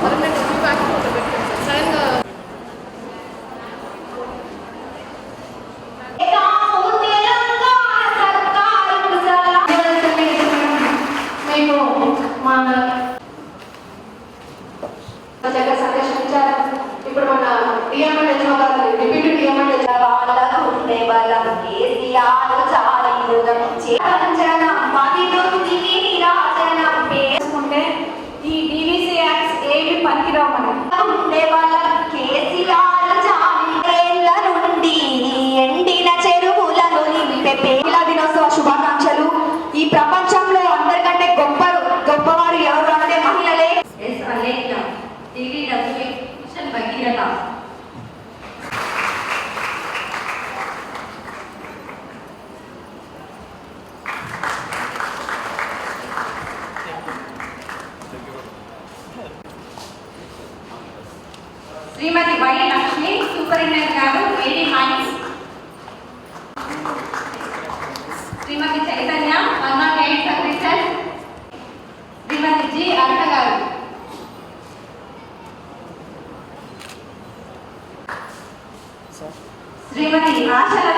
Permanent review act ఒకటి పెట్టాం sir. సడన్గా ఇప్పుడు మన డిఎంఎల్ డిప్యూటీ డిఎంఎల్ వాళ్ళకు ఉండే బలం కేసీఆర్ చాలా చేసుకుంటే ఈ డివిసి యాక్ట్స్ ఏమి పనికిరావు ఉండే వాళ్ళ కేసీఆర్ చాలీళ్ళ నుండి ఎండిన చెరువులను నింపే మహిళా దినోత్సవ శుభాకాంక్షలు. ఈ ప్రపంచంలో అందరికంటే గొప్పవారు ఎవరు అంటే మహిళలే. భగీరథ శ్రీమతి వై లక్ష్మి సూపరింటెండెంట్ గారు ఏడీ మైన్స్. శ్రీమతి చైతన్య 108 సర్వీసెస్. శ్రీమతి జి అర్హ గారు. శ్రీమతి ఆశల